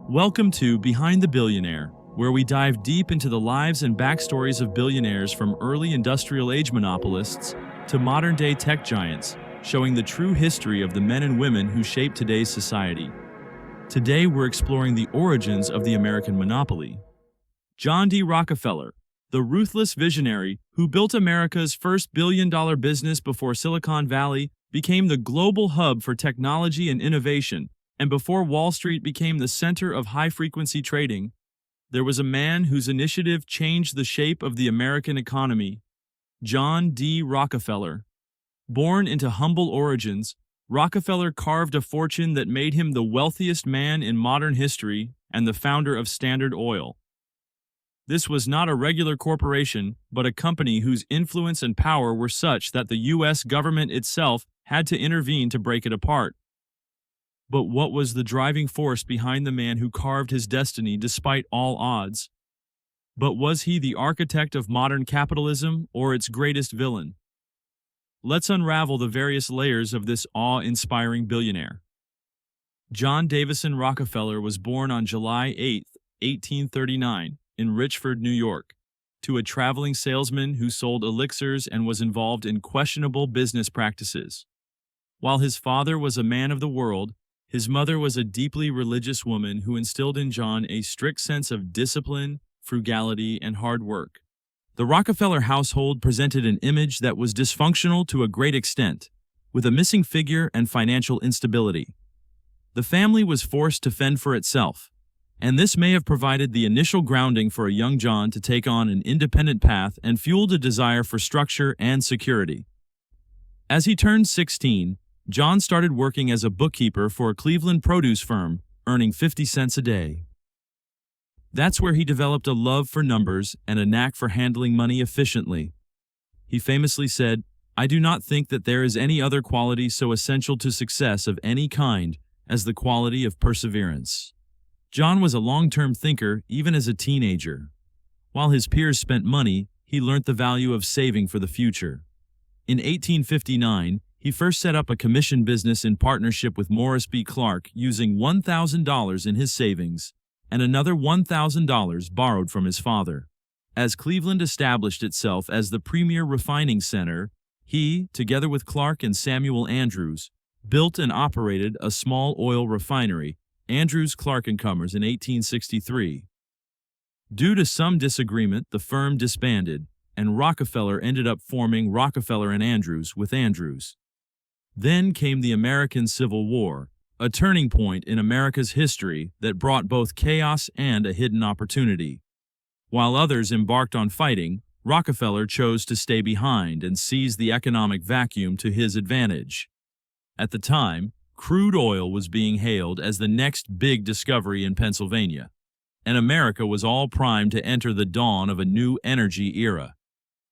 Welcome to Behind the Billionaire, where we dive deep into the lives and backstories of billionaires from early industrial age monopolists to modern-day tech giants, showing the true history of the men and women who shape today's society. Today, we're exploring the origins of the American monopoly. John D. Rockefeller, the ruthless visionary who built America's first billion-dollar business before Silicon Valley became the global hub for technology and innovation, and before Wall Street became the center of high-frequency trading, there was a man whose initiative changed the shape of the American economy: John D. Rockefeller. Born into humble origins, Rockefeller carved a fortune that made him the wealthiest man in modern history and the founder of Standard Oil. This was not a regular corporation, but a company whose influence and power were such that the U.S. government itself had to intervene to break it apart. But what was the driving force behind the man who carved his destiny despite all odds? But was he the architect of modern capitalism or its greatest villain? Let's unravel the various layers of this awe-inspiring billionaire. John Davison Rockefeller was born on July 8, 1839, in Richford, New York, to a traveling salesman who sold elixirs and was involved in questionable business practices. While his father was a man of the world, his mother was a deeply religious woman who instilled in John a strict sense of discipline, frugality, and hard work. The Rockefeller household presented an image that was dysfunctional to a great extent, with a missing figure and financial instability. The family was forced to fend for itself, and this may have provided the initial grounding for a young John to take on an independent path and fueled a desire for structure and security. As he turned 16, John started working as a bookkeeper for a Cleveland produce firm, earning 50 cents a day. That's where he developed a love for numbers and a knack for handling money efficiently. He famously said, "I do not think that there is any other quality so essential to success of any kind as the quality of perseverance." John was a long-term thinker even as a teenager. While his peers spent money, he learned the value of saving for the future. In 1859, he first set up a commission business in partnership with Morris B. Clark, using $1,000 in his savings and another $1,000 borrowed from his father. As Cleveland established itself as the premier refining center, he, together with Clark and Samuel Andrews, built and operated a small oil refinery, Andrews, Clark & Cummers, in 1863. Due to some disagreement, the firm disbanded, and Rockefeller ended up forming Rockefeller and Andrews with Andrews. Then came the American Civil War, a turning point in America's history that brought both chaos and a hidden opportunity. While others embarked on fighting, Rockefeller chose to stay behind and seize the economic vacuum to his advantage. At the time, crude oil was being hailed as the next big discovery in Pennsylvania, and America was all primed to enter the dawn of a new energy era.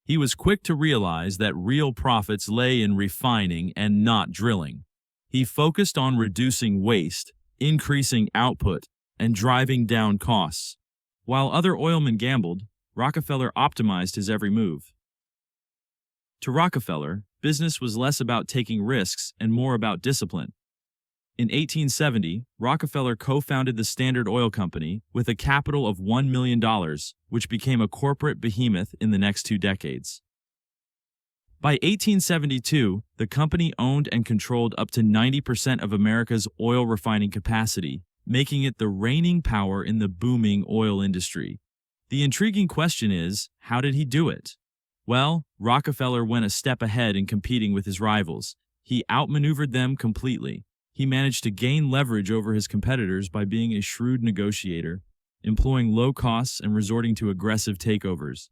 He was quick to realize that real profits lay in refining and not drilling. He focused on reducing waste, increasing output, and driving down costs. While other oilmen gambled, Rockefeller optimized his every move. To Rockefeller, business was less about taking risks and more about discipline. In 1870, Rockefeller co-founded the Standard Oil Company with a capital of $1 million, which became a corporate behemoth in the next 2 decades. By 1872, the company owned and controlled up to 90% of America's oil refining capacity, making it the reigning power in the booming oil industry. The intriguing question is, how did he do it? Well, Rockefeller went a step ahead in competing with his rivals. He outmaneuvered them completely. He managed to gain leverage over his competitors by being a shrewd negotiator, employing low costs and resorting to aggressive takeovers.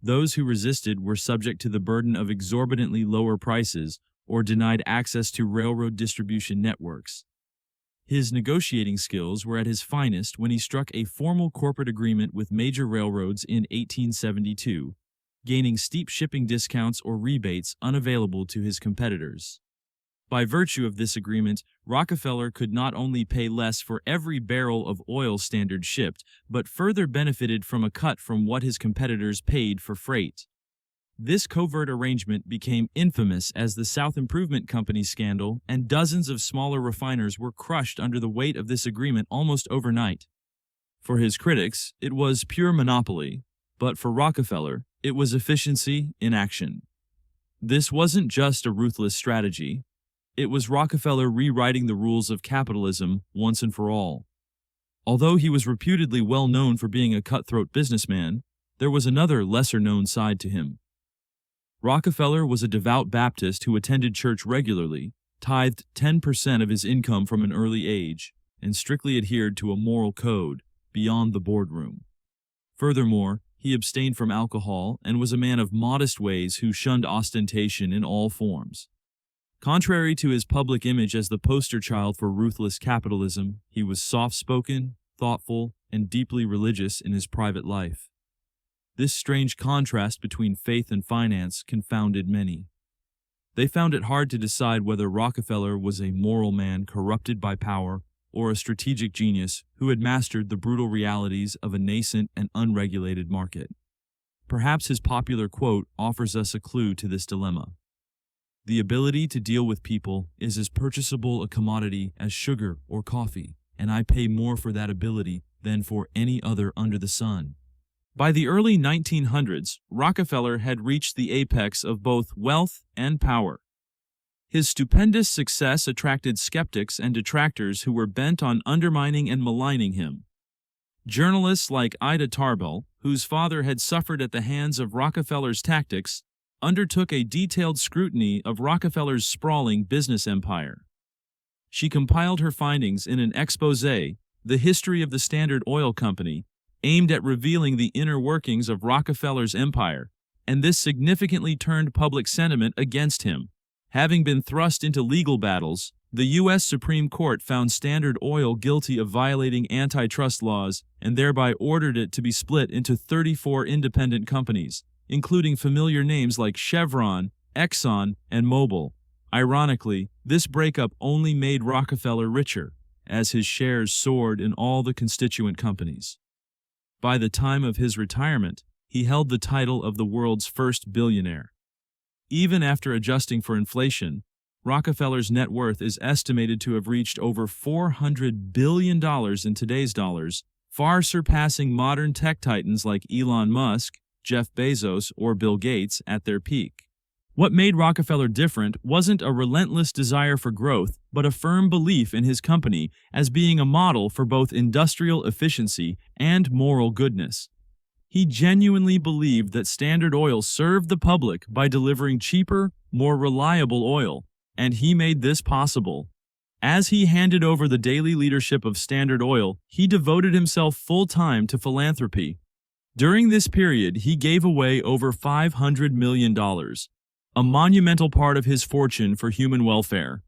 Those who resisted were subject to the burden of exorbitantly lower prices or denied access to railroad distribution networks. His negotiating skills were at his finest when he struck a formal corporate agreement with major railroads in 1872, gaining steep shipping discounts or rebates unavailable to his competitors. By virtue of this agreement, Rockefeller could not only pay less for every barrel of oil Standard shipped, but further benefited from a cut from what his competitors paid for freight. This covert arrangement became infamous as the South Improvement Company scandal, and dozens of smaller refiners were crushed under the weight of this agreement almost overnight. For his critics, it was pure monopoly, but for Rockefeller, it was efficiency in action. This wasn't just a ruthless strategy. It was Rockefeller rewriting the rules of capitalism once and for all. Although he was reputedly well known for being a cutthroat businessman, there was another lesser-known side to him. Rockefeller was a devout Baptist who attended church regularly, tithed 10% of his income from an early age, and strictly adhered to a moral code beyond the boardroom. Furthermore, he abstained from alcohol and was a man of modest ways who shunned ostentation in all forms. Contrary to his public image as the poster child for ruthless capitalism, he was soft-spoken, thoughtful, and deeply religious in his private life. This strange contrast between faith and finance confounded many. They found it hard to decide whether Rockefeller was a moral man corrupted by power or a strategic genius who had mastered the brutal realities of a nascent and unregulated market. Perhaps his popular quote offers us a clue to this dilemma. The ability to deal with people is as purchasable a commodity as sugar or coffee, and I pay more for that ability than for any other under the sun. By the early 1900s, Rockefeller had reached the apex of both wealth and power. His stupendous success attracted skeptics and detractors who were bent on undermining and maligning him. Journalists like Ida Tarbell, whose father had suffered at the hands of Rockefeller's tactics, undertook a detailed scrutiny of Rockefeller's sprawling business empire. She compiled her findings in an exposé, The History of the Standard Oil Company, aimed at revealing the inner workings of Rockefeller's empire, and this significantly turned public sentiment against him. Having been thrust into legal battles, the U.S. Supreme Court found Standard Oil guilty of violating antitrust laws and thereby ordered it to be split into 34 independent companies, including familiar names like Chevron, Exxon, and Mobil. Ironically, this breakup only made Rockefeller richer, as his shares soared in all the constituent companies. By the time of his retirement, he held the title of the world's first billionaire. Even after adjusting for inflation, Rockefeller's net worth is estimated to have reached over $400 billion in today's dollars, far surpassing modern tech titans like Elon Musk, Jeff Bezos, or Bill Gates at their peak. What made Rockefeller different wasn't a relentless desire for growth, but a firm belief in his company as being a model for both industrial efficiency and moral goodness. He genuinely believed that Standard Oil served the public by delivering cheaper, more reliable oil, and he made this possible. As he handed over the daily leadership of Standard Oil, he devoted himself full-time to philanthropy. During this period, he gave away over $500 million, a monumental part of his fortune for human welfare.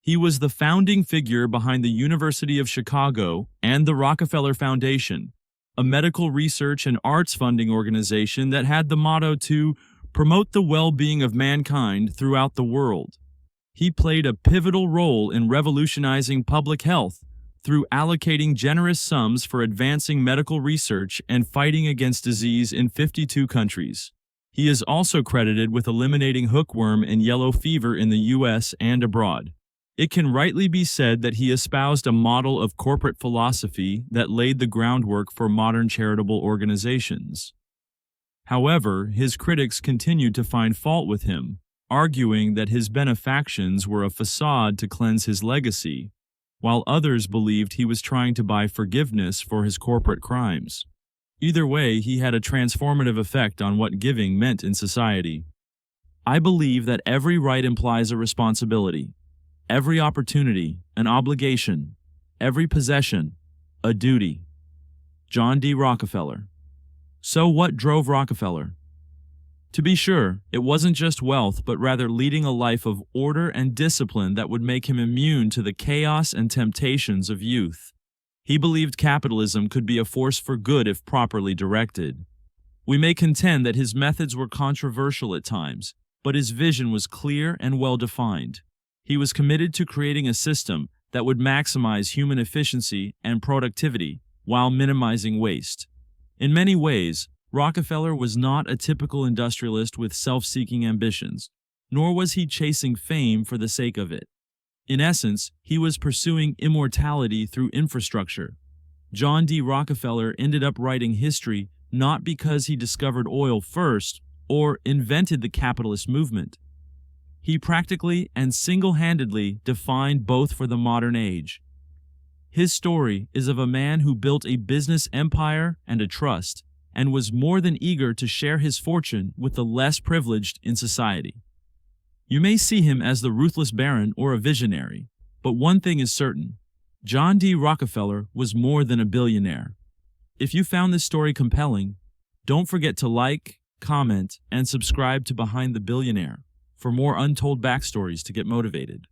He was the founding figure behind the University of Chicago and the Rockefeller Foundation, a medical research and arts funding organization that had the motto to promote the well-being of mankind throughout the world. He played a pivotal role in revolutionizing public health through allocating generous sums for advancing medical research and fighting against disease in 52 countries. He is also credited with eliminating hookworm and yellow fever in the U.S. and abroad. It can rightly be said that he espoused a model of corporate philosophy that laid the groundwork for modern charitable organizations. However, his critics continued to find fault with him, arguing that his benefactions were a facade to cleanse his legacy, while others believed he was trying to buy forgiveness for his corporate crimes. Either way, he had a transformative effect on what giving meant in society. I believe that every right implies a responsibility. Every opportunity, an obligation. Every possession, a duty. John D. Rockefeller. So what drove Rockefeller? To be sure, it wasn't just wealth, but rather leading a life of order and discipline that would make him immune to the chaos and temptations of youth. He believed capitalism could be a force for good if properly directed. We may contend that his methods were controversial at times, but his vision was clear and well-defined. He was committed to creating a system that would maximize human efficiency and productivity while minimizing waste. In many ways, Rockefeller was not a typical industrialist with self-seeking ambitions, nor was he chasing fame for the sake of it. In essence, he was pursuing immortality through infrastructure. John D. Rockefeller ended up writing history not because he discovered oil first or invented the capitalist movement. He practically and single-handedly defined both for the modern age. His story is of a man who built a business empire and a trust, and was more than eager to share his fortune with the less privileged in society. You may see him as the ruthless baron or a visionary, but one thing is certain: John D. Rockefeller was more than a billionaire. If you found this story compelling, don't forget to like, comment, and subscribe to Behind the Billionaire for more untold backstories to get motivated.